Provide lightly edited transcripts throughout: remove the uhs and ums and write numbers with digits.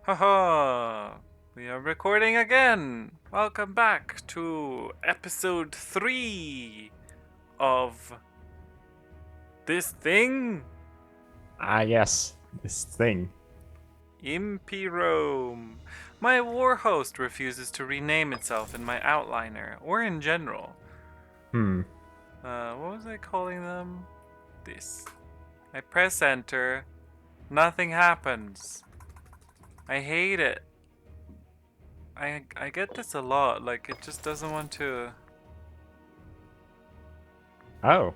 Haha! We are recording again! Welcome back to episode 3 of this thing, Ah, yes, this thing. ImpyRome. My war host refuses to rename itself in my outliner, or in general. Hmm. What was I calling them? This. I press enter, nothing happens. I hate it. I get this a lot, like it just doesn't want to. Oh,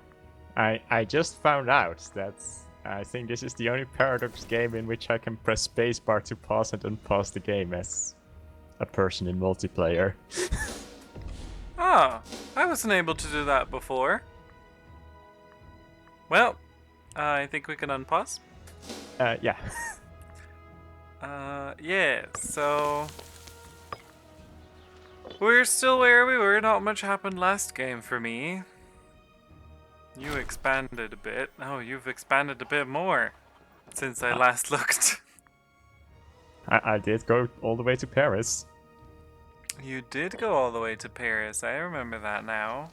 I just found out that I think this is the only Paradox game in which I can press spacebar to pause and unpause the game as a person in multiplayer. Ah, I wasn't able to do that before. Well, I think we can unpause. Yeah. Yeah, so. We're still where we were, not much happened last game for me. You expanded a bit. Oh, you've expanded a bit more since I last looked. I did go all the way to Paris. You did go all the way to Paris, I remember that now.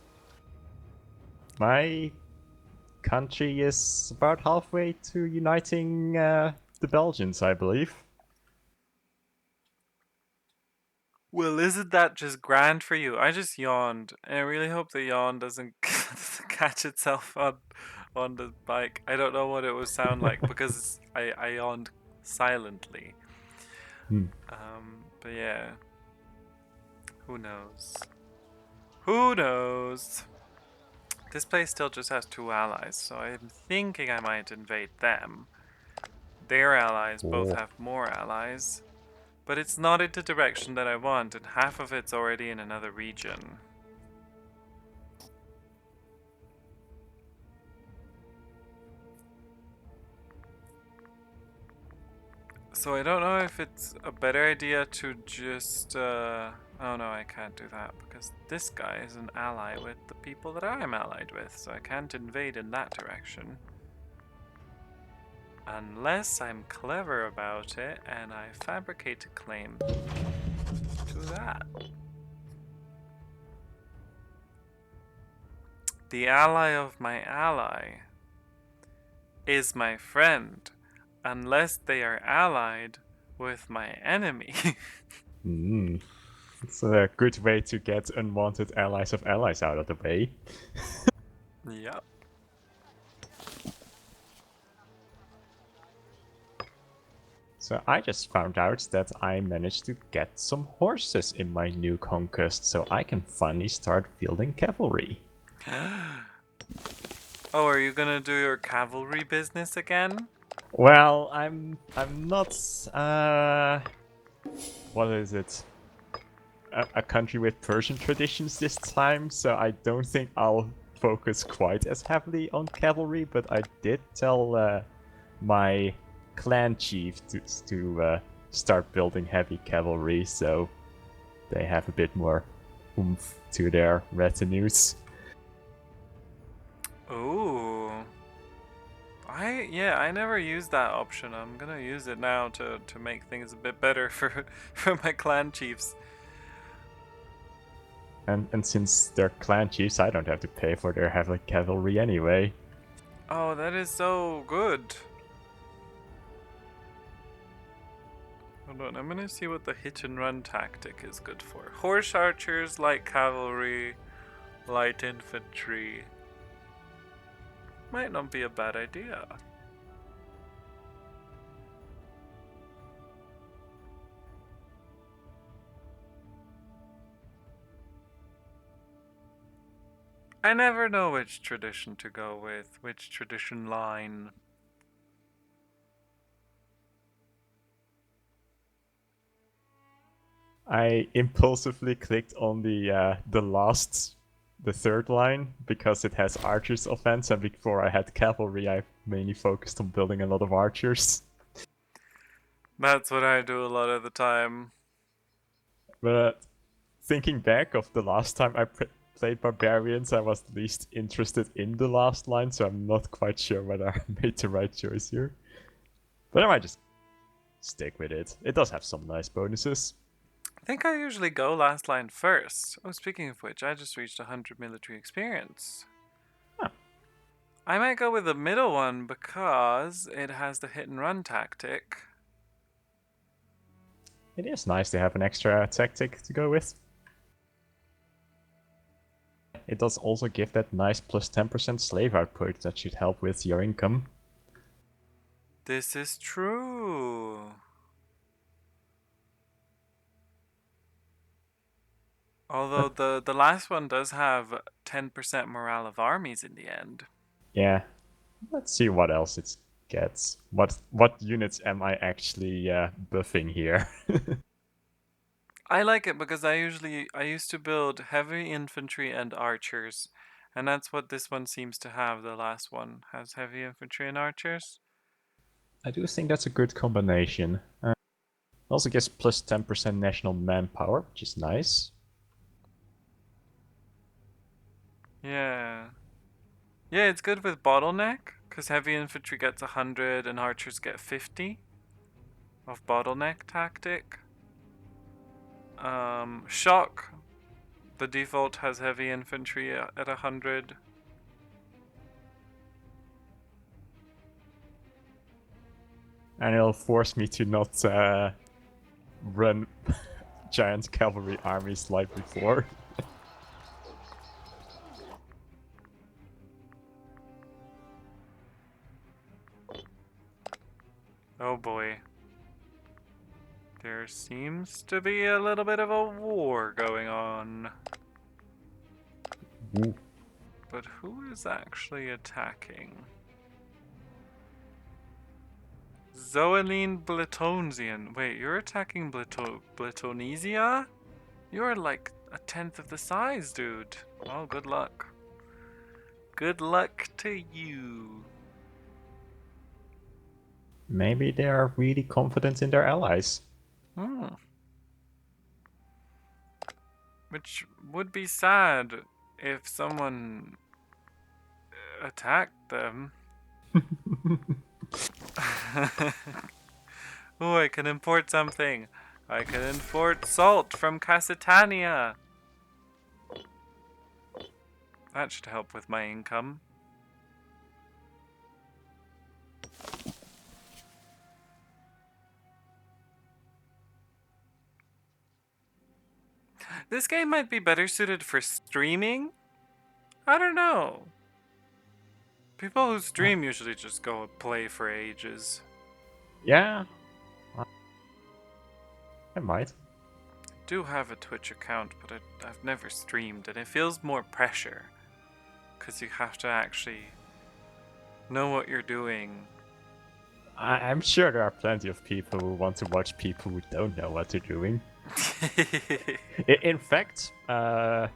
My country is about halfway to uniting the Belgians, I believe. Well, isn't that just grand for you? I just yawned, and I really hope the yawn doesn't catch itself on the bike. I don't know what it would sound like because I yawned silently. Hmm. But yeah, who knows? Who knows? This place still just has 2 allies, so I'm thinking I might invade them. Their allies both Oh. have more allies, but it's not in the direction that I want, and half of it's already in another region. So I don't know if it's a better idea to just, oh no, I can't do that because this guy is an ally with the people that I'm allied with, so I can't invade in that direction. Unless I'm clever about it and I fabricate a claim to that. The ally of my ally is my friend, unless they are allied with my enemy. Hmm. It's a good way to get unwanted allies of allies out of the way. Yep. So I just found out that I managed to get some horses in my new conquest, so I can finally start fielding cavalry. Oh, are you gonna do your cavalry business again? Well, I'm not what is it? A country with Persian traditions this time, so I don't think I'll focus quite as heavily on cavalry, but I did tell my clan chief to start building heavy cavalry, so they have a bit more oomph to their retinues. Ooh. I never used that option. I'm gonna use it now to make things a bit better for my clan chiefs. And since they're clan chiefs, I don't have to pay for their heavy cavalry anyway. Oh, that is so good. Hold on, I'm gonna see what the hit and run tactic is good for. Horse archers, light cavalry, light infantry. Might not be a bad idea. I never know which tradition to go with, which tradition line. I impulsively clicked on the third line because it has archers offense, and before I had cavalry, I mainly focused on building a lot of archers. That's what I do a lot of the time. But thinking back of the last time I played barbarians, I was least interested in the last line, so I'm not quite sure whether I made the right choice here. But I might just stick with it. It does have some nice bonuses. I think I usually go last line first. Oh, speaking of which, I just reached 100 military experience. Huh. I might go with the middle one because it has the hit and run tactic. It is nice to have an extra tactic to go with. It does also give that nice plus 10% slave output that should help with your income. This is true. Although the last one does have 10% morale of armies in the end. Yeah, let's see what else it gets. What units am I actually buffing here? I like it because I used to build heavy infantry and archers, and that's what this one seems to have. The last one has heavy infantry and archers. I do think that's a good combination. Also gets plus 10% national manpower, which is nice. Yeah. Yeah, it's good with bottleneck because heavy infantry gets 100 and archers get 50 of bottleneck tactic. Shock. The default has heavy infantry at 100. And it'll force me to not run giant cavalry armies like before. Oh boy. There seems to be a little bit of a war going on. Ooh. But who is actually attacking? Zoeline Blatonesian. Wait, you're attacking Blatonesia? You're like a tenth of the size, dude. Well, good luck. Good luck to you. Maybe they are really confident in their allies. Hmm. Which would be sad if someone attacked them. Oh, I can import something. I can import salt from Casitania. That should help with my income. This game might be better suited for streaming. I don't know. People who stream usually just go and play for ages. Yeah, I might. I do have a Twitch account, but I've never streamed, and it feels more pressure. Because you have to actually know what you're doing. I'm sure there are plenty of people who want to watch people who don't know what they're doing. In fact, the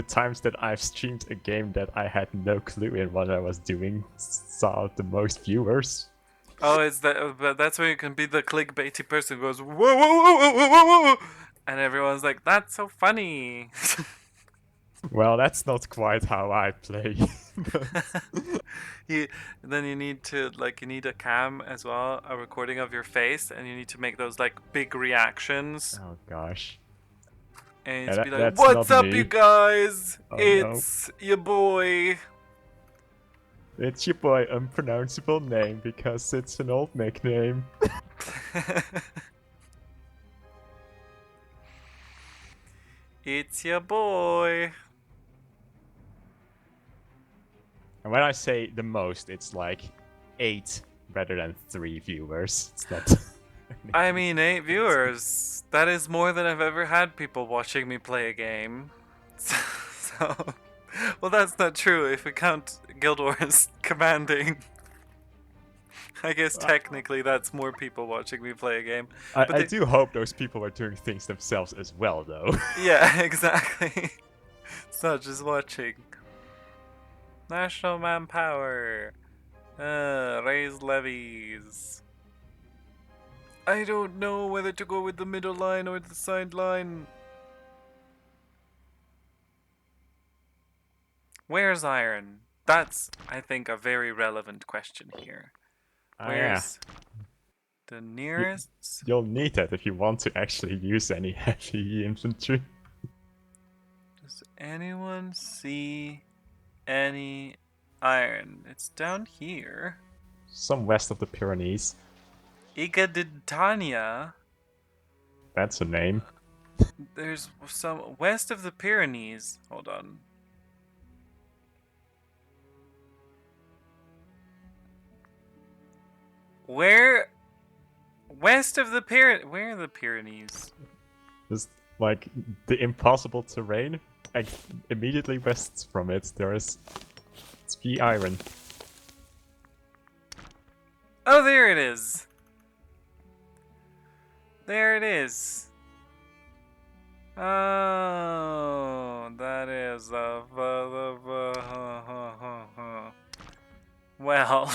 times that I've streamed a game that I had no clue in what I was doing saw the most viewers. Oh, it's that. But that's where you can be the clickbaity person who goes whoa whoa whoa whoa whoa whoa, whoa, and everyone's like, "That's so funny." Well, that's not quite how I play. But you then you need to you need a cam as well, a recording of your face, and you need to make those like big reactions, oh gosh, and you need yeah, to be like, that's "What's not up, you me. guys? Oh no, It's your boy." it's your boy unpronounceable name because it's an old nickname. It's your boy. And when I say the most, it's like 8 rather than 3 viewers. It's not. I mean, 8 viewers. That is more than I've ever had people watching me play a game. So, well, that's not true if we count Guild Wars commanding. I guess technically that's more people watching me play a game. But I do hope those people are doing things themselves as well, though. yeah, exactly. It's not just watching. National manpower. Raise levies. I don't know whether to go with the middle line or the side line. Where's iron? That's, I think, a very relevant question here. Ah, yeah. Where's The nearest. You'll need that if you want to actually use any heavy infantry. Does anyone see any iron? It's down here. Some west of the Pyrenees. Igaditania. That's a name. There's some west of the Pyrenees. Hold on. Where? West of the Pyrenees? Where are the Pyrenees? Just like the impossible terrain. And immediately west from it, there is 3 iron. Oh, there it is. There it is. Oh, that is well,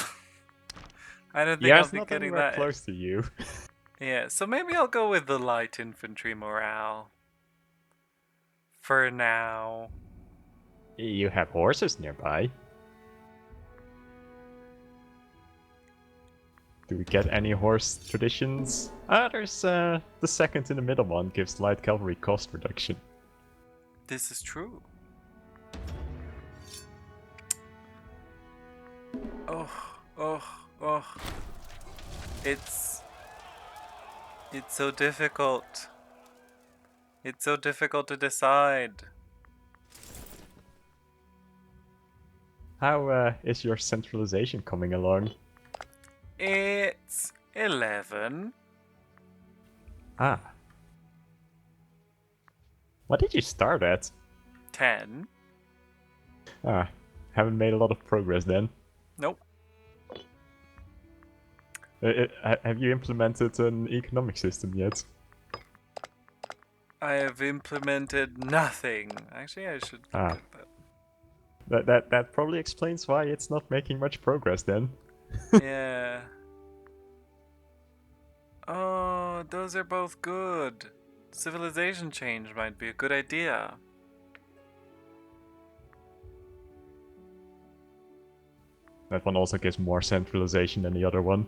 I don't think Yeah, I'll it's be not getting anywhere that. close to you. Yeah, so maybe I'll go with the light infantry morale. For now. You have horses nearby. Do we get any horse traditions? There's the second in the middle one gives light cavalry cost reduction. This is true. Oh. It's so difficult. It's so difficult to decide. How is your centralization coming along? It's 11. Ah. What did you start at? 10. Haven't made a lot of progress then. Nope. Have you implemented an economic system yet? I have implemented nothing. Actually, I should get that. That probably explains why it's not making much progress then. Yeah. Oh, those are both good. Civilization change might be a good idea. That one also gives more centralization than the other one.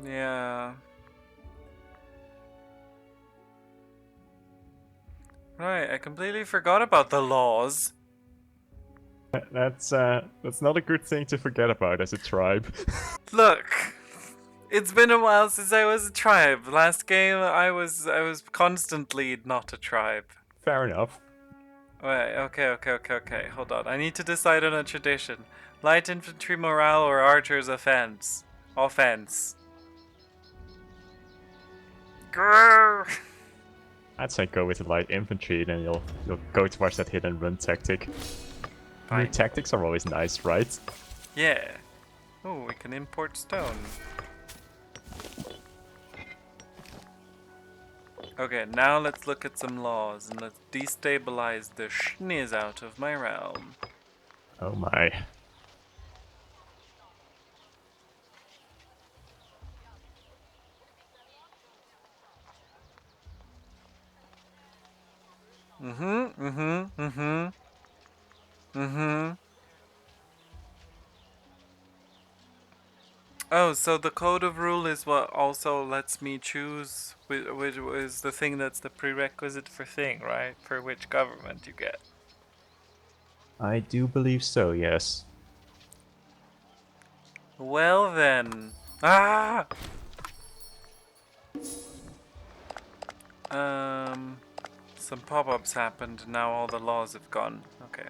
Yeah. Right, I completely forgot about the laws. That's not a good thing to forget about as a tribe. Look, it's been a while since I was a tribe. Last game, I was constantly not a tribe. Fair enough. Wait, okay. Hold on. I need to decide on a tradition. Light infantry morale or archers offense? Offense. Grrr. I'd say go with the light infantry, then you'll go towards that hit and run tactic. Fine. New tactics are always nice, right? Yeah. Oh, we can import stone. Okay, now let's look at some laws and let's destabilize the schniz out of my realm. Oh my. Oh, so the code of rule is what also lets me choose which is the thing that's the prerequisite for thing, right? For which government you get. I do believe so, yes. Well then. Ah! Some pop-ups happened and now all the laws have gone. Okay.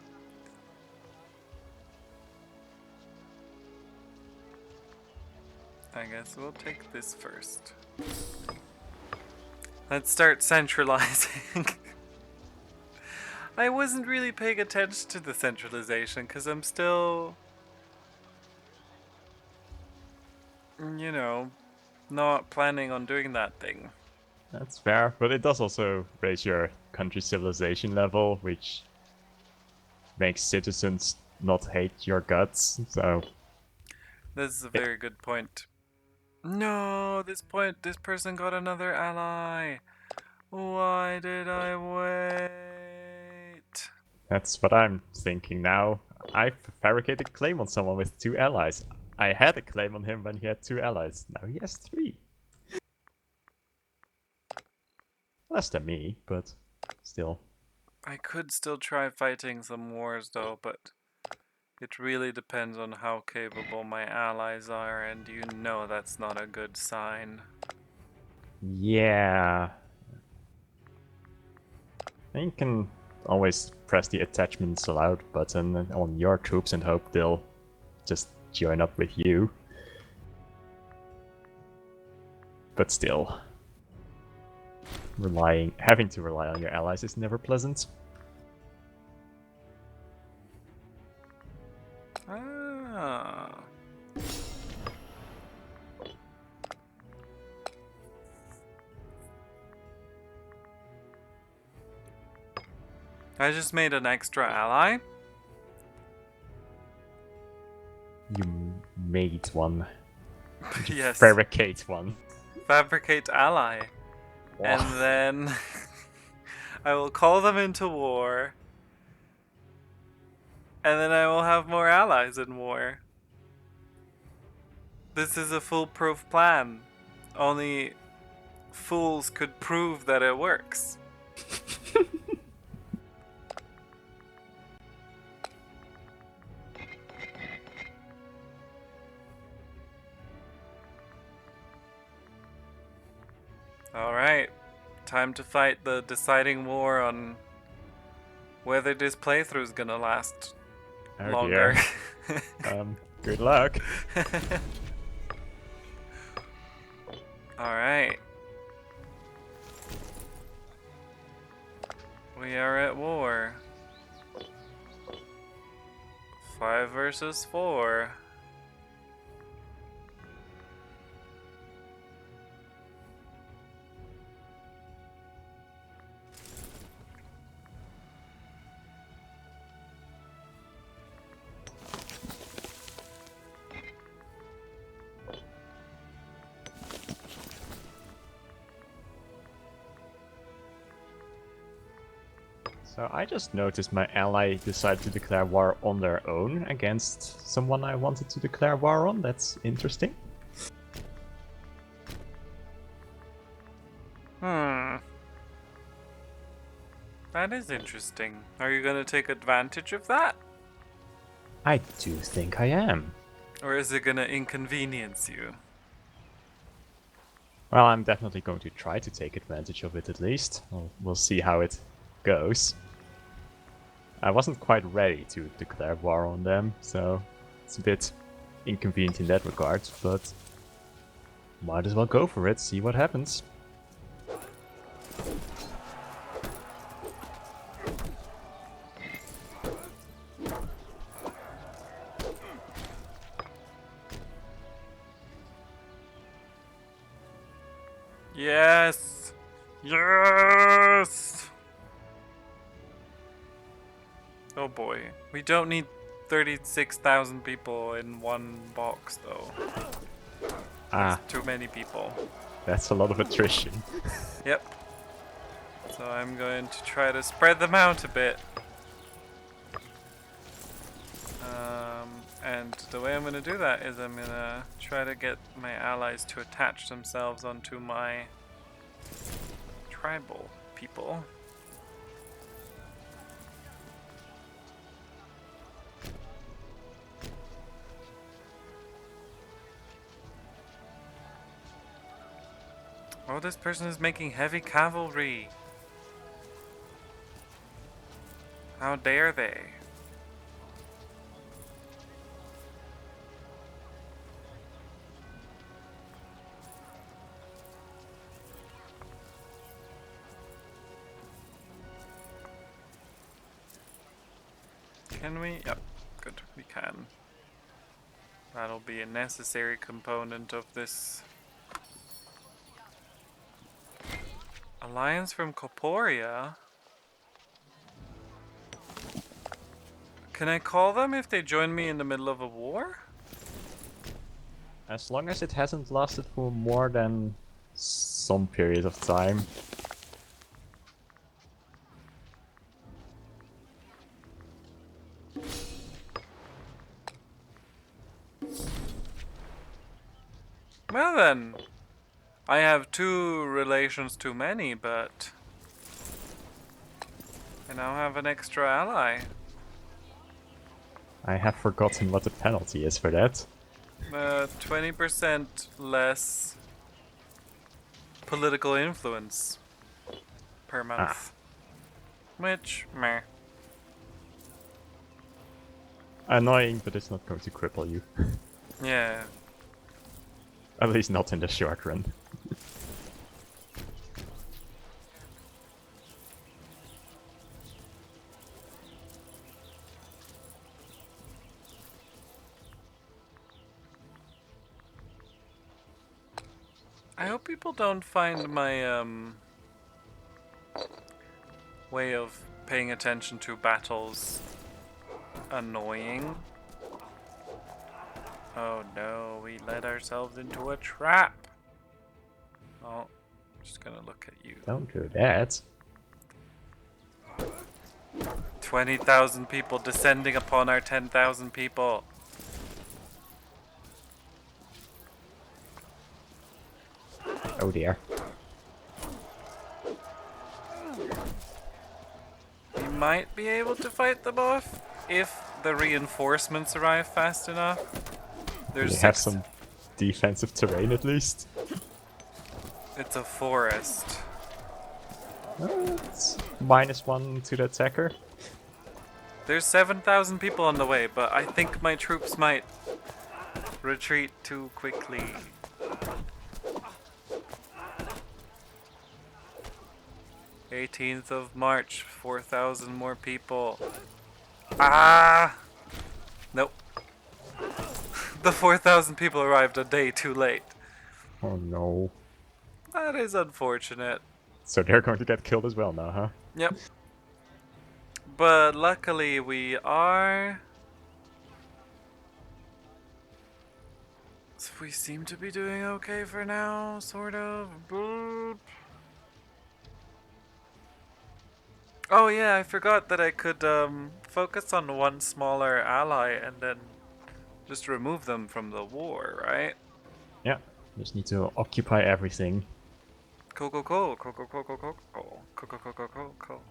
I guess we'll take this first. Let's start centralizing. I wasn't really paying attention to the centralization because I'm still, you know, not planning on doing that thing. That's fair, but it does also raise your country civilization level, which makes citizens not hate your guts, so... This is a very good point. No, this person got another ally. Why did I wait? That's what I'm thinking now. I've fabricated a claim on someone with 2 allies. I had a claim on him when he had 2 allies. Now he has 3. Less than me, but still. I could still try fighting some wars though, but it really depends on how capable my allies are, and you know that's not a good sign. Yeah. And you can always press the attachments allowed button on your troops and hope they'll just join up with you. But still, having to rely on your allies is never pleasant. Ah. I just made an extra ally. You made one. You Yes. fabricate one. Fabricate ally. And then I will call them into war. And then I will have more allies in war. This is a foolproof plan. Only fools could prove that it works. Alright, time to fight the deciding war on whether this playthrough is gonna last longer. Good luck. Alright. We are at war. 5 versus 4. So I just noticed my ally decided to declare war on their own against someone I wanted to declare war on. That's interesting. That is interesting. Are you gonna take advantage of that? I do think I am. Or is it gonna inconvenience you? Well, I'm definitely going to try to take advantage of it at least. We'll see how it goes. I wasn't quite ready to declare war on them, so it's a bit inconvenient in that regard, but might as well go for it, see what happens. Yes! Yes! Oh boy. We don't need 36,000 people in one box though. That's too many people. That's a lot of attrition. Yep. So I'm going to try to spread them out a bit. And the way I'm going to do that is I'm going to try to get my allies to attach themselves onto my tribal people. Oh, this person is making heavy cavalry. How dare they? Can we? Yep, good, we can. That'll be a necessary component of this alliance from Corporea. Can I call them if they join me in the middle of a war? As long as it hasn't lasted for more than some period of time. Well then, I have 2 relations too many, but I now have an extra ally. I have forgotten what the penalty is for that. 20% less political influence per Ah, month. Which, meh. annoying, but it's not going to cripple you. Yeah. At least not in the short run. I hope people don't find my way of paying attention to battles annoying. Oh no, we led ourselves into a trap. Oh, I'm just gonna look at you. Don't do that. 20,000 people descending upon our 10,000 people. Oh dear. We might be able to fight them off if the reinforcements arrive fast enough. There's We have 6. some defensive terrain at least. It's a forest. It's -1 to the attacker. There's 7,000 people on the way, but I think my troops might retreat too quickly. 18th of March, 4,000 more people. Ah! Nope. The 4,000 people arrived a day too late. Oh no. That is unfortunate. So they're going to get killed as well now, huh? Yep. But luckily we are... We seem to be doing okay for now, sort of. Boop. Oh yeah, I forgot that I could focus on one smaller ally and then just remove them from the war, right? Yeah. Just need to occupy everything. Cool, cool, cool, cool, cool, cool, cool, cool, cool, cool, cool, cool, cool, cool, cool.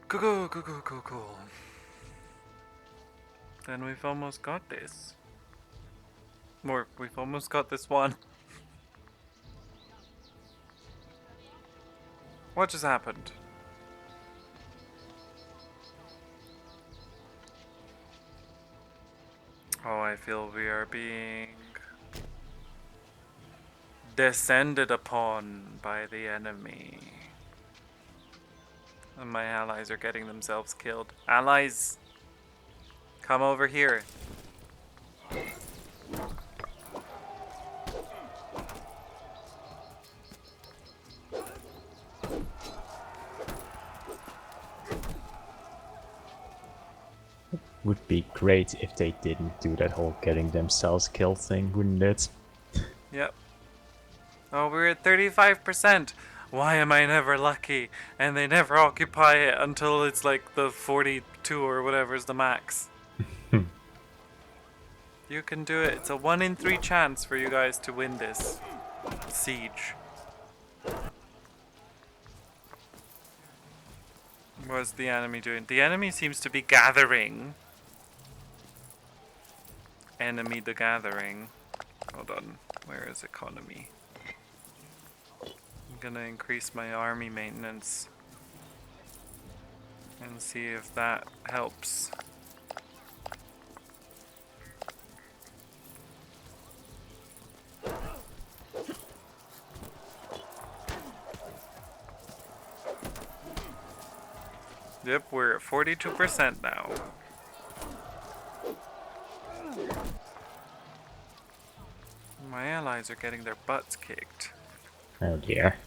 Cool, cool, cool, cool, cool, cool. Then we've almost got this. Or we've almost got this one. What just happened? Oh, I feel we are being descended upon by the enemy. And my allies are getting themselves killed. Allies! Come over here. Would be great if they didn't do that whole getting themselves killed thing, wouldn't it? Yep. Oh, we're at 35%. Why am I never lucky? And they never occupy it until it's like the 42 or whatever is the max. You can do it. It's a 1 in 3 chance for you guys to win this siege. What's the enemy doing? The enemy seems to be gathering. Enemy the gathering. Hold on. Where is economy? I'm gonna increase my army maintenance and see if that helps. Yep, we're at 42% now. My allies are getting their butts kicked. Oh dear.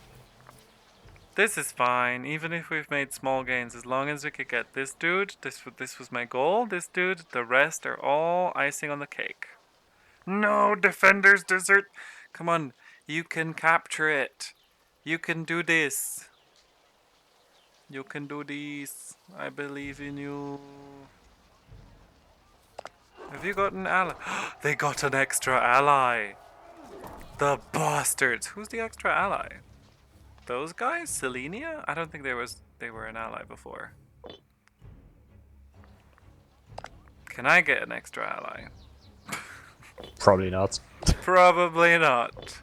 This is fine, even if we've made small gains, as long as we could get this dude, this was my goal, this dude, the rest are all icing on the cake. No, defenders desert. Come on, you can capture it. You can do this. You can do this. I believe in you. Have you got an ally? They got an extra ally. The bastards. Who's the extra ally? those guys? Selenia? I don't think they were an ally before. Can I get an extra ally? Probably not. Probably not.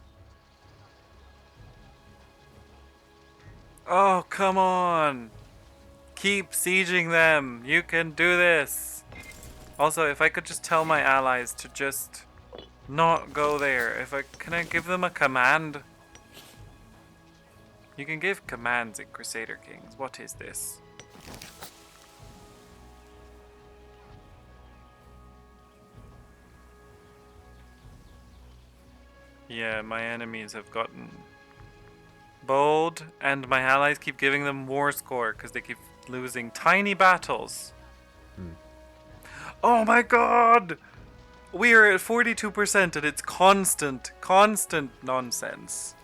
Oh, come on! Keep sieging them! You can do this! Also, if I could just tell my allies to just not go there. Can I give them a command? You can give commands in Crusader Kings. What is this? Yeah, my enemies have gotten bold, and my allies keep giving them war score because they keep losing tiny battles. Oh my god! We are at 42% and it's constant nonsense.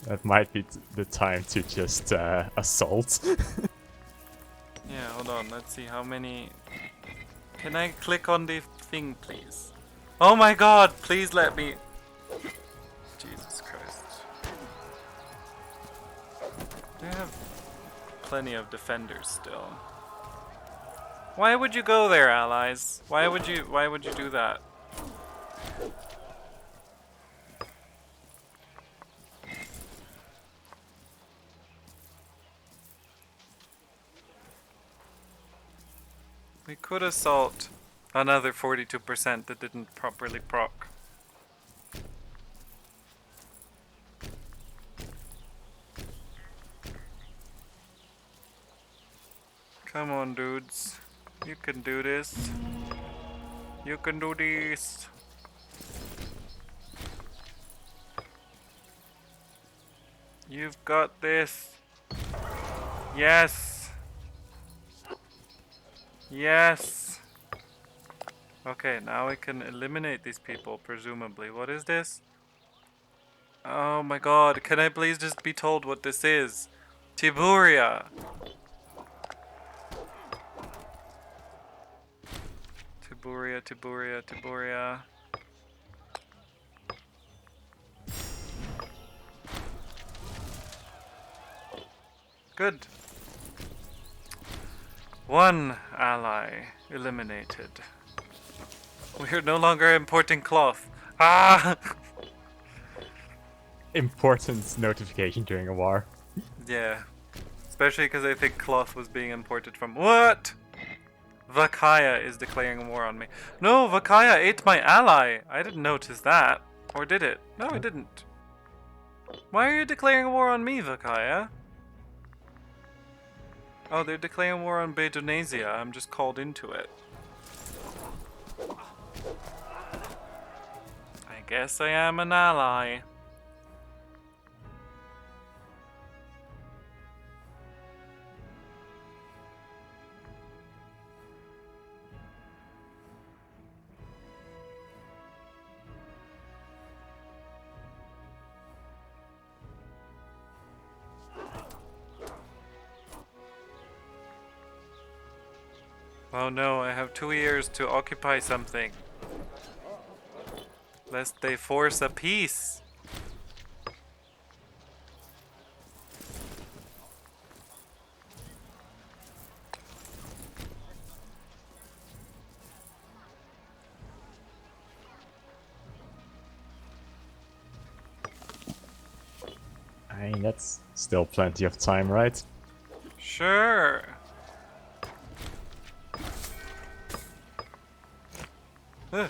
That might be the time to just assault. Yeah, hold on, let's see how many... Can I click on the thing, please? Oh my god, please let me... Jesus Christ. They have plenty of defenders still. Why would you go there, allies? Why would you do that? We could assault another 42% that didn't properly proc. Come on, dudes. You can do this. You can do this. You've got this. Yes. Yes. Okay, now we can eliminate these people, presumably. What is this? Oh my god, can I please just be told what this is? Tiburia. Tiburia. Good. One ally eliminated. We're no longer importing cloth. Ah! Important notification during a war. Yeah. Especially because I think cloth was being imported from... What? Vakaya is declaring war on me. No, Vakaya ate my ally. I didn't notice that. Or did it? No, it didn't. Why are you declaring war on me, Vakaya? Oh, they're declaring war on Bedonasia. I'm just called into it. I guess I am an ally. Oh no, I have 2 years to occupy something. Lest they force a peace. I mean, that's still plenty of time, right? Sure. Ugh.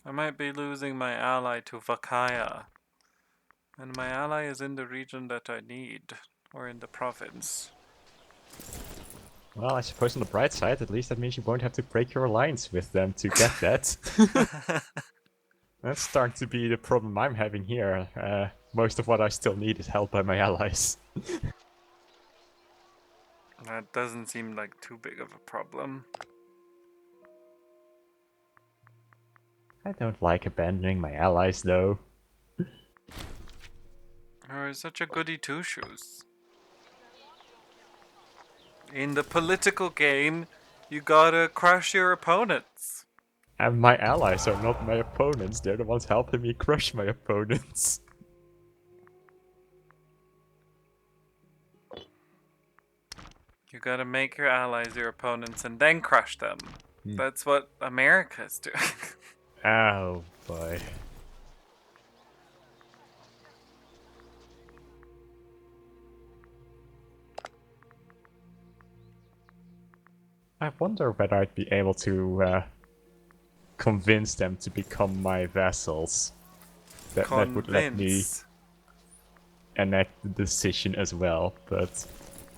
I might be losing my ally to Vakaya. And my ally is in the region that I need. Or in the province. Well, I suppose on the bright side, at least that means you won't have to break your alliance with them to get that. That's starting to be the problem I'm having here. most of what I still need is held by my allies. That doesn't seem like too big of a problem. I don't like abandoning my allies, though. You're such a goody two-shoes. In the political game, you gotta crush your opponents. And my allies are not my opponents, they're the ones helping me crush my opponents. You gotta make your allies your opponents and then crush them. That's what America's doing. Oh boy. I wonder whether I'd be able to convince them to become my vassals. That would let me Convince. enact the decision as well, but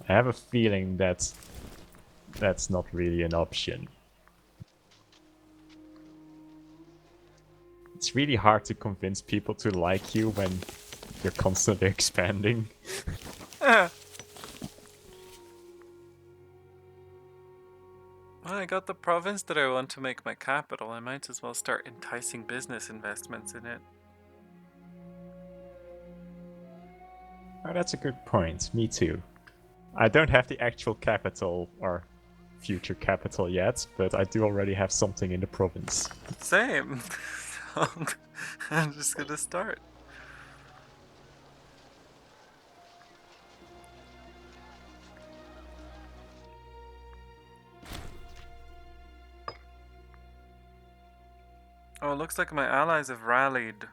I have a feeling that that's not really an option. It's really hard to convince people to like you when you're constantly expanding. Well, I got the province that I want to make my capital. I might as well start enticing business investments in it. Oh, that's a good point. Me too. I don't have the actual capital or future capital yet, but I do already have something in the province. Same. I'm just gonna start. Oh, it looks like my allies have rallied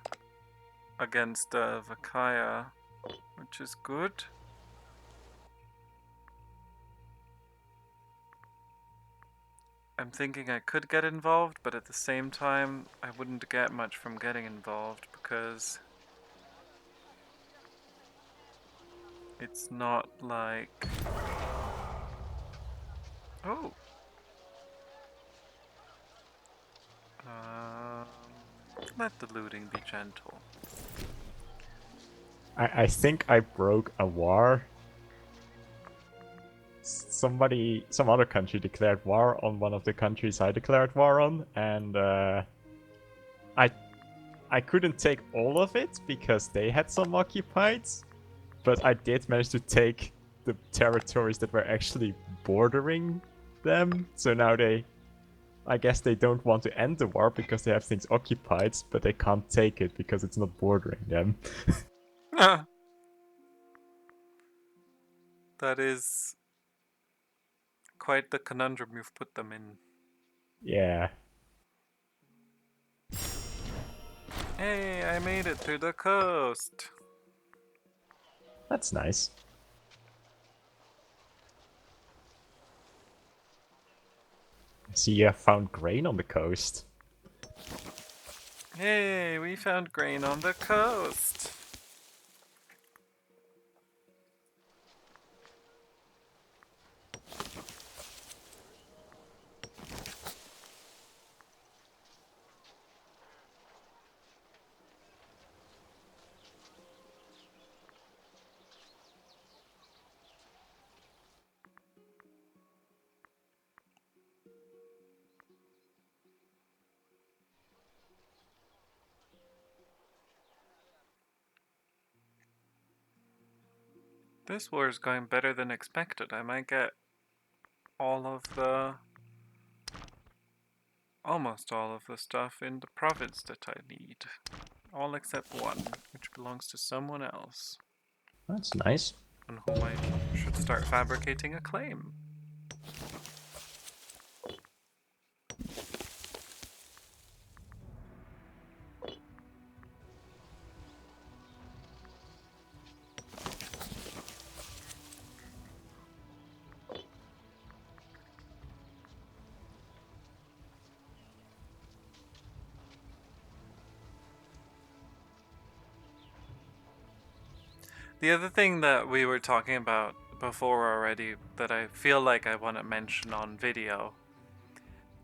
against Vakaya, which is good. I'm thinking I could get involved, but at the same time, I wouldn't get much from getting involved because it's not like... Oh! Let the looting be gentle. I think I broke a war. Some other country declared war on one of the countries I declared war on, and I couldn't take all of it because they had some occupied, but I did manage to take the territories that were actually bordering them. So now I guess they don't want to end the war because they have things occupied, but they can't take it because it's not bordering them. That is quite the conundrum you've put them in. Yeah. Hey, I made it to the coast! That's nice. I see you have found grain on the coast. Hey, we found grain on the coast! This war is going better than expected. I might get all of the... almost all of the stuff in the province that I need. All except one, which belongs to someone else, That's nice. on whom I should start fabricating a claim. The other thing that we were talking about before already that I feel like I want to mention on video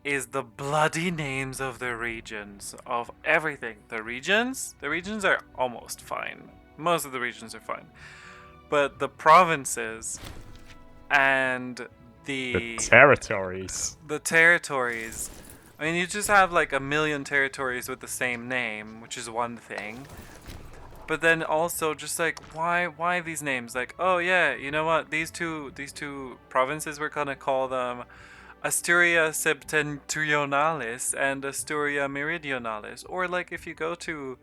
is the bloody names of the regions, of everything. The regions are almost fine. Most of the regions are fine. But the provinces and The the territories. the territories. I mean, you just have like a million territories with the same name, which is one thing. But then also just like why these names? Like, oh yeah, you know what? These two provinces, we're gonna call them Asturia Septentrionalis and Asturia Meridionalis. Or like if you go to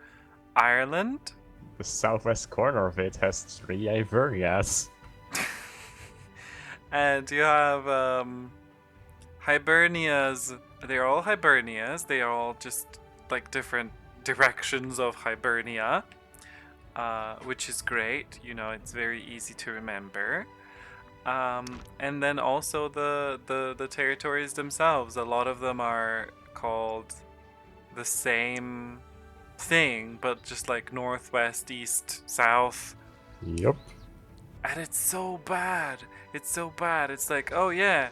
Ireland, The southwest corner of it has 3 Iverias. and you have Hibernias. They're all Hibernias. They are all just like different directions of Hibernia, which is great. You know, it's very easy to remember. And then also the territories themselves. A lot of them are called the same thing, but just like northwest, east, south. Yup. And it's so bad. It's so bad. It's like, oh yeah,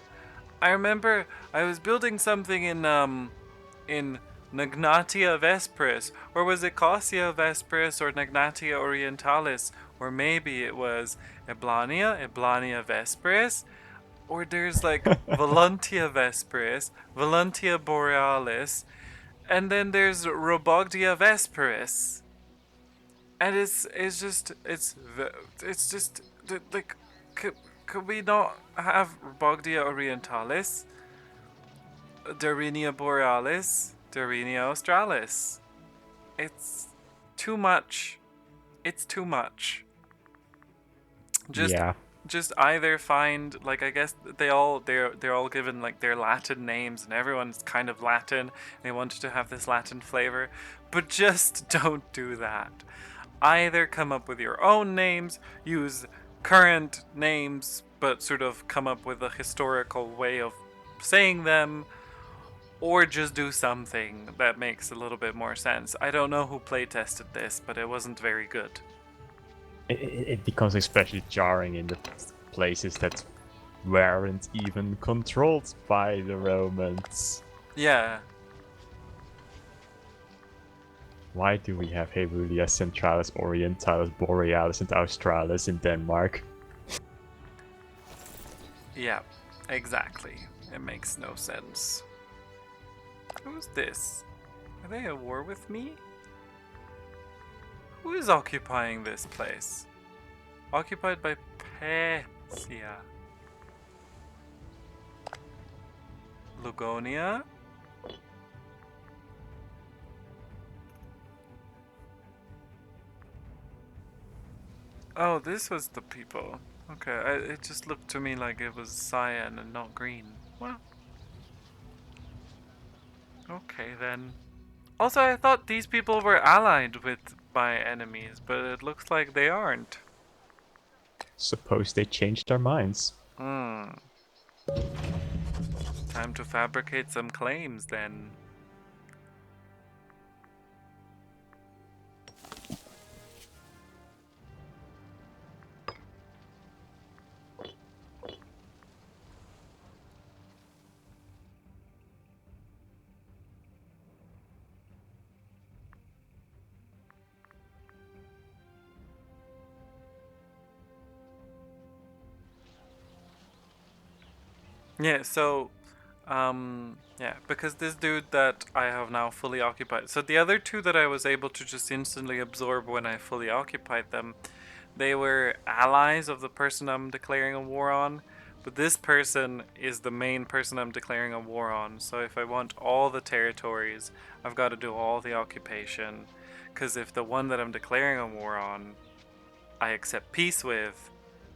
I remember I was building something in Nagnatia Vespris, or was it Cossia Vespris or Nagnatia Orientalis, or maybe it was Eblania Vespris, or there's like Voluntia Vespris, Voluntia Borealis, and then there's Robogdia Vesperis, and it's just like could we not have Robogdia Orientalis, Darinia Borealis, Darinia Australis? It's too much. It's too much. Just Yeah. just either find, like, I guess they're all given like their Latin names and everyone's kind of Latin. They wanted to have this Latin flavor, but just don't do that. Either come up with your own names, use current names, but sort of come up with a historical way of saying them, or just do something that makes a little bit more sense. I don't know who playtested this, but it wasn't very good. It becomes especially jarring in the places that weren't even controlled by the Romans. Yeah. Why do we have Hebulia Centralis, Orientalis, Borealis, and Australis in Denmark? Yeah, exactly. It makes no sense. Who's this? Are they at war with me? Who is occupying this place? Occupied by Pesia. Lugonia? Oh, this was the people. Okay, it just looked to me like it was cyan and not green. Well, okay then. Also, I thought these people were allied with my enemies, but it looks like they aren't. Suppose they changed their minds. Hmm. Time to fabricate some claims then. Yeah, so yeah, because this dude that I have now fully occupied. So the other two that I was able to just instantly absorb when I fully occupied them, they were allies of the person I'm declaring a war on. But this person is the main person I'm declaring a war on. So if I want all the territories, I've got to do all the occupation. Because if the one that I'm declaring a war on, I accept peace with,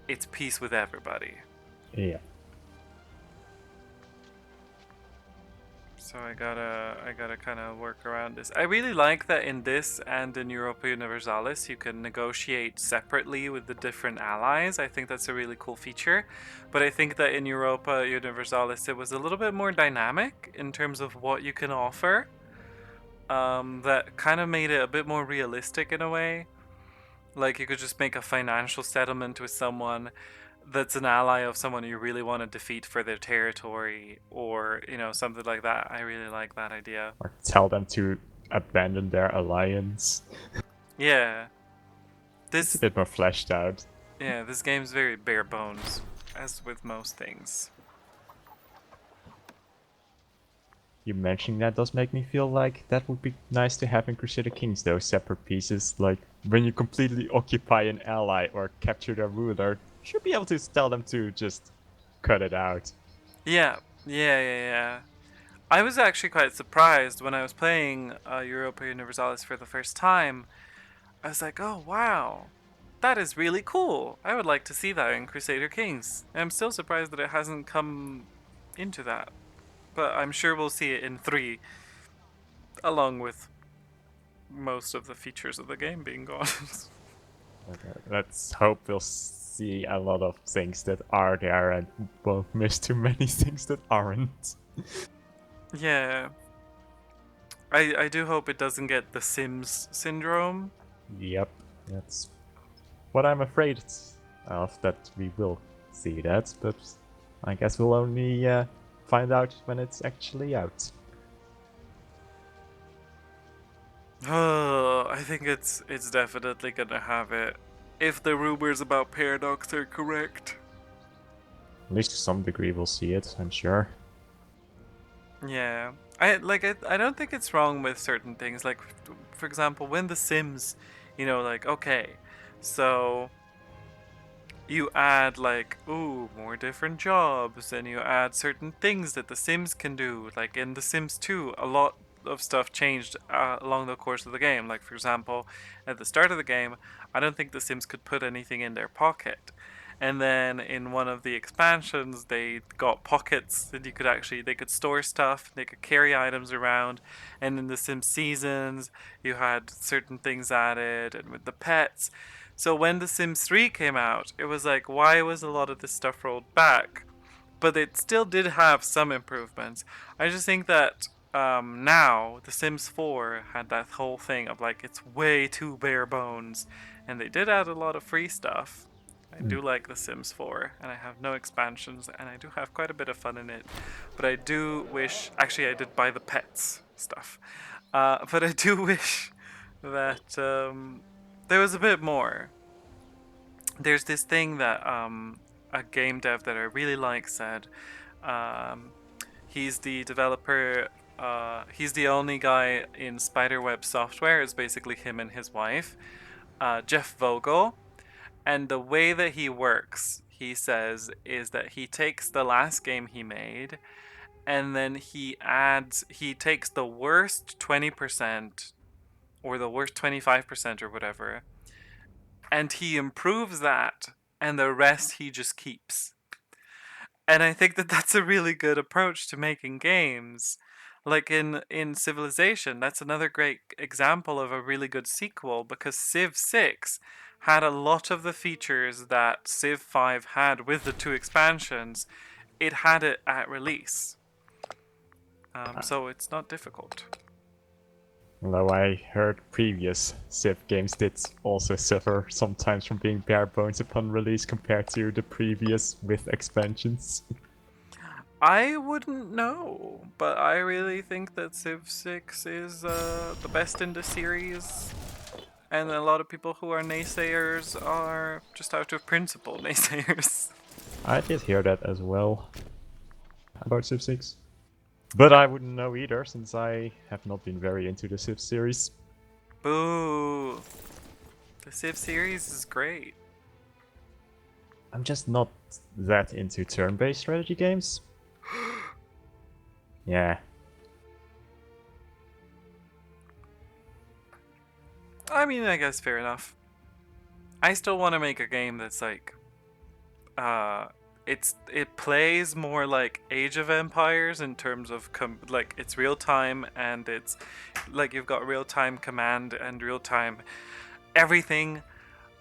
it's peace with everybody. Yeah. So I gotta kind of work around this. I really like that in this and in Europa Universalis you can negotiate separately with the different allies. I think that's a really cool feature. But I think that in Europa Universalis it was a little bit more dynamic in terms of what you can offer. That kind of made it a bit more realistic in a way. Like you could just make a financial settlement with someone that's an ally of someone you really want to defeat for their territory, or something like that. I really like that idea. Or tell them to abandon their alliance. Yeah, It's a This bit more fleshed out. Yeah, this game's very bare bones, as with most things. You mentioning that does make me feel like that would be nice to have in Crusader Kings, though, separate pieces. Like, when you completely occupy an ally or capture their ruler, you should be able to tell them to just cut it out. Yeah, yeah. I was actually quite surprised when I was playing Europa Universalis for the first time. I was like, oh wow, that is really cool. I would like to see that in Crusader Kings. I'm still surprised that it hasn't come into that, but I'm sure we'll see it in 3, along with most of the features of the game being gone. Let's hope we'll see a lot of things that are there and won't miss too many things that aren't. Yeah, I do hope it doesn't get the Sims syndrome. Yep, that's what I'm afraid of, that we will see that, but I guess we'll only find out when it's actually out. Oh, I think it's definitely gonna have it. If the rumors about Paradox are correct. At least to some degree we'll see it, I'm sure. Yeah. I don't think it's wrong with certain things. Like for example, when The Sims, like okay, so you add like more different jobs and you add certain things that the Sims can do. Like in The Sims 2, a lot of stuff changed along the course of the game. Like for example, at the start of the game, I don't think the Sims could put anything in their pocket. And then in one of the expansions, they got pockets that they could store stuff, they could carry items around. And in the Sims Seasons, you had certain things added, and with the pets. So when The Sims 3 came out, it was like, why was a lot of this stuff rolled back? But it still did have some improvements. I just think that now The Sims 4 had that whole thing of like it's way too bare bones, and they did add a lot of free stuff. I Mm. do like The Sims 4, and I have no expansions, and I do have quite a bit of fun in it. But I do wish, actually, I did buy the pets stuff, but I do wish that there was a bit more. There's this thing that a game dev that I really like said. Um, he's the developer. He's the only guy in Spiderweb Software. It's basically him and his wife, Jeff Vogel. And the way that he works, he says, is that he takes the last game he made, and then he takes the worst 20% or the worst 25% or whatever, and he improves that, and the rest he just keeps. And I think that that's a really good approach to making games. Like in Civilization, that's another great example of a really good sequel, because Civ 6 had a lot of the features that Civ 5 had with the 2 expansions. It had it at release. So it's not difficult. Although I heard previous Civ games did also suffer sometimes from being bare bones upon release compared to the previous with expansions. I wouldn't know, but I really think that Civ 6 is the best in the series. And a lot of people who are naysayers are just out of principle naysayers. I did hear that as well about Civ 6. But I wouldn't know either, since I have not been very into the Civ series. Boo! The Civ series is great. I'm just not that into turn-based strategy games. Yeah. I mean, I guess fair enough. I still want to make a game that's like, it plays more like Age of Empires in terms of like it's real time, and it's like you've got real time command and real time everything.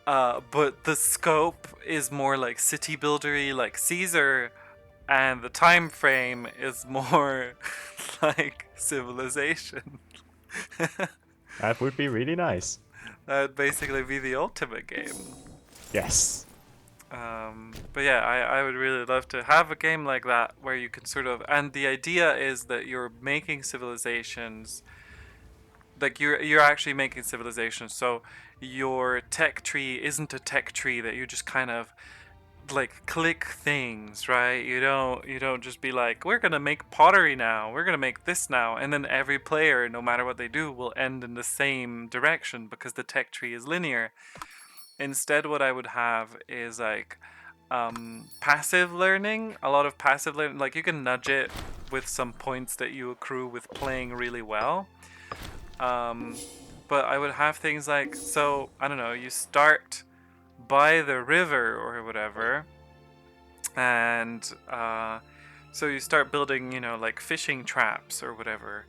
But the scope is more like city buildery, like Caesar, and the time frame is more like Civilization. That would be really nice. That would basically be the ultimate game. Yes. But yeah, I would really love to have a game like that where you can sort of, and the idea is that you're making civilizations like you're actually making civilization. So your tech tree isn't a tech tree that you just kind of like click things, right? You don't just be like, we're gonna make pottery now, we're gonna make this now, and then every player, no matter what they do, will end in the same direction because the tech tree is linear. Instead, what I would have is like passive learning, a lot of passive learning. Like you can nudge it with some points that you accrue with playing really well. Um, but I would have things like, so I don't know, you start by the river or whatever, and so you start building, like fishing traps or whatever,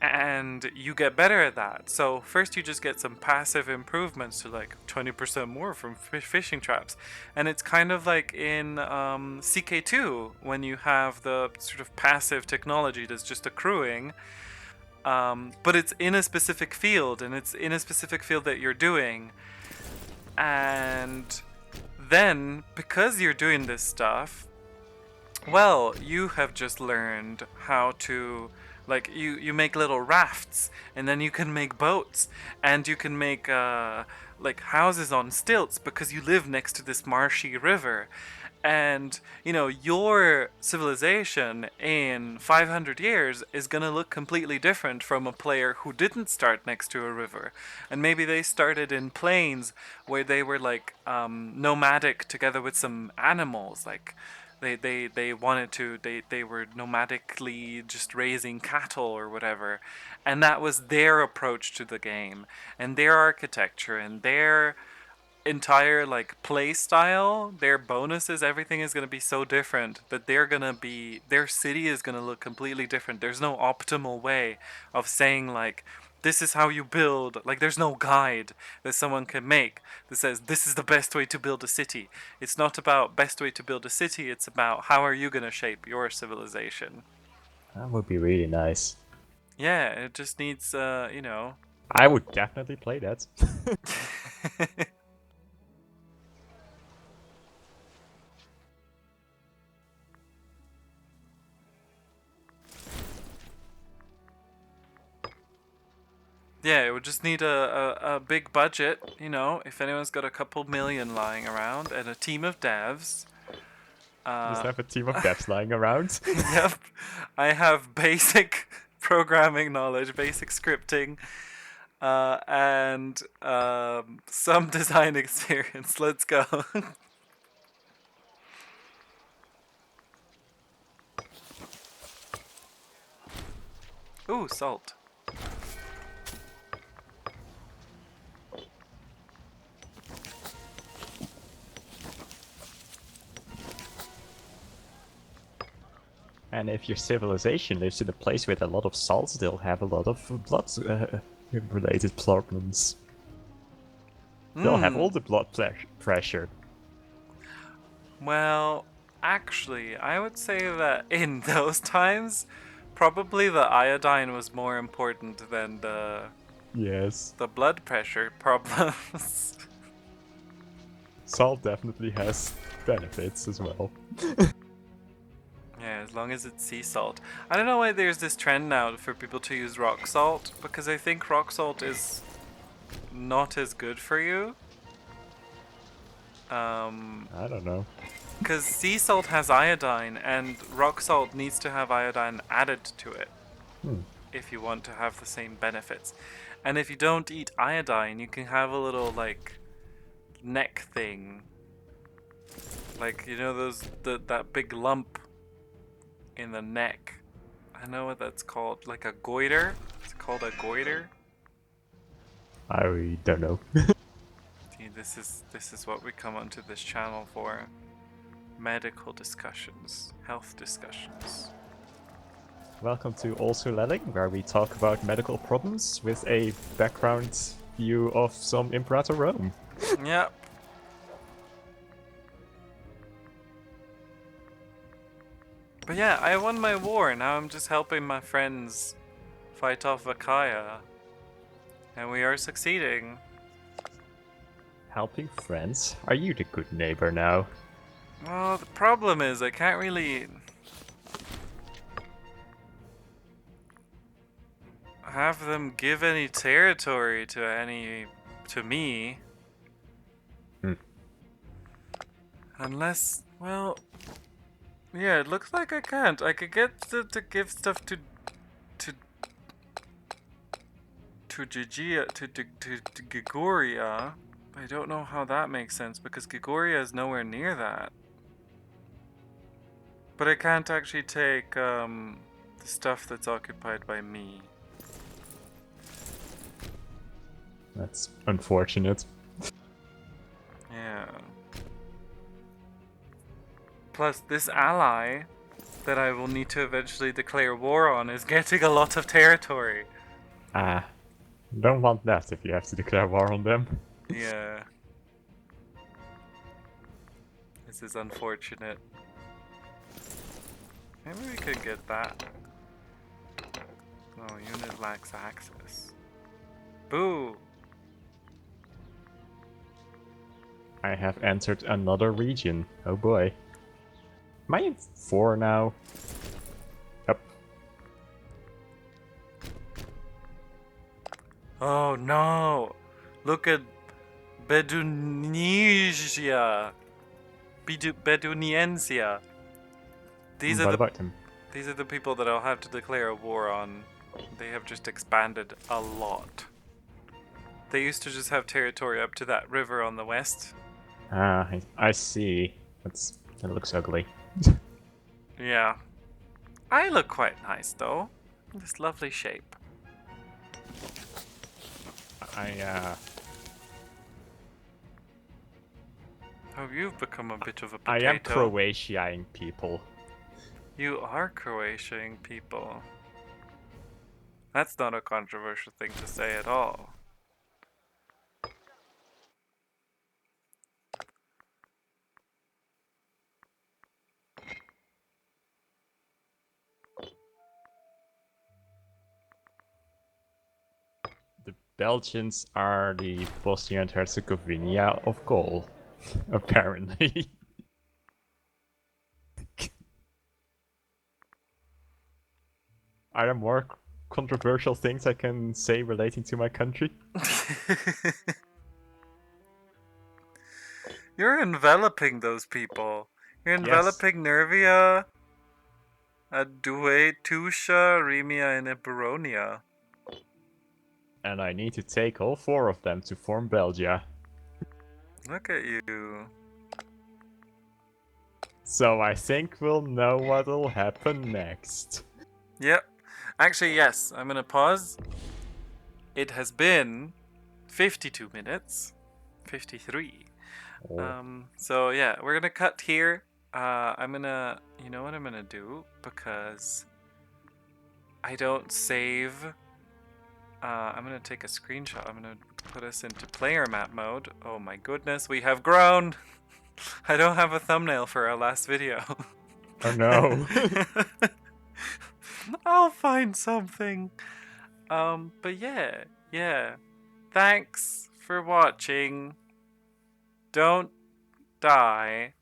and you get better at that. So first you just get some passive improvements to like 20% more from fishing traps, and it's kind of like in CK2 when you have the sort of passive technology that's just accruing, but it's in a specific field, and it's in a specific field that you're doing, and then because you're doing this stuff, well, you have just learned how to, like, you make little rafts, and then you can make boats, and you can make like houses on stilts because you live next to this marshy river. And your civilization in 500 years is going to look completely different from a player who didn't start next to a river, and maybe they started in plains where they were like nomadic together with some animals, like they wanted to, they were nomadically just raising cattle or whatever, and that was their approach to the game and their architecture and their entire like play style, their bonuses, everything is going to be so different that their city is going to look completely different. There's no optimal way of saying like, this is how you build. Like, there's no guide that someone can make that says this is the best way to build a city. It's not about best way to build a city, it's about how are you going to shape your civilization. That would be really nice. Yeah, it just needs I would definitely play that. Yeah, it would just need a big budget, if anyone's got a couple million lying around and a team of devs. Just Uh, have a team of devs lying around. yep, I have basic programming knowledge, basic scripting, and some design experience. Let's go. Ooh, salt. And if your civilization lives in a place with a lot of salt, they'll have a lot of blood related problems. They'll have all Hmm. the blood pressure. Well, actually, I would say that in those times, probably the iodine was more important than Yes. the blood pressure problems. Salt definitely has benefits as well. Yeah, as long as it's sea salt. I don't know why there's this trend now for people to use rock salt, because I think rock salt is not as good for you. I don't know. Because sea salt has iodine, and rock salt needs to have iodine added to it Hmm. if you want to have the same benefits. And if you don't eat iodine, you can have a little like neck thing, like that big lump in the neck. I know what that's called, like a goiter. It's called a goiter. I don't know. See, this is what we come onto this channel for. Medical discussions, health discussions. Welcome to Also Lelling, where we talk about medical problems with a background view of some Imperator Rome. Yep. But yeah, I won my war. Now I'm just helping my friends fight off Vakaya. And we are succeeding. Helping friends? Are you the good neighbor now? Well, the problem is I can't really... have them give any territory to me. Hmm. Unless, well, yeah, it looks like I can't. I could get to give stuff to to Gigoria. I don't know how that makes sense because Gigoria is nowhere near that. But I can't actually take the stuff that's occupied by me. That's unfortunate. Yeah. Plus, this ally that I will need to eventually declare war on is getting a lot of territory. Ah, don't want that if you have to declare war on them. Yeah. This is unfortunate. Maybe we could get that. Oh, unit lacks access. Boo! I have entered another region. Oh boy. Am I in 4 now? Yep. Oh no! Look at Bedunisia. Beduniensia. These are What the about him? these are the people that I'll have to declare a war on. They have just expanded a lot. They used to just have territory up to that river on the west. Ah, I see. That looks ugly. Yeah. I look quite nice though. This lovely shape. I Oh, you've become a bit of a I am potato. Croatiaing people. You are Croatian people. That's not a controversial thing to say at all. The Belgians are the Bosnia and Herzegovina of Gaul, apparently. Are there more controversial things I can say relating to my country? You're enveloping those people. You're Yes. enveloping Nervia, Duetusha, Remia, and Eperonia. And I need to take all 4 of them to form Belgia. Look at you. So I think we'll know what'll happen next. Yep. Actually, yes. I'm gonna pause. It has been 52 minutes. 53. Oh. So yeah, we're gonna cut here. I'm gonna, you know what I'm gonna do? Because I don't save. I'm gonna take a screenshot. I'm gonna put us into player map mode. Oh my goodness, we have grown! I don't have a thumbnail for our last video. Oh no. I'll find something. But yeah. Thanks for watching. Don't die.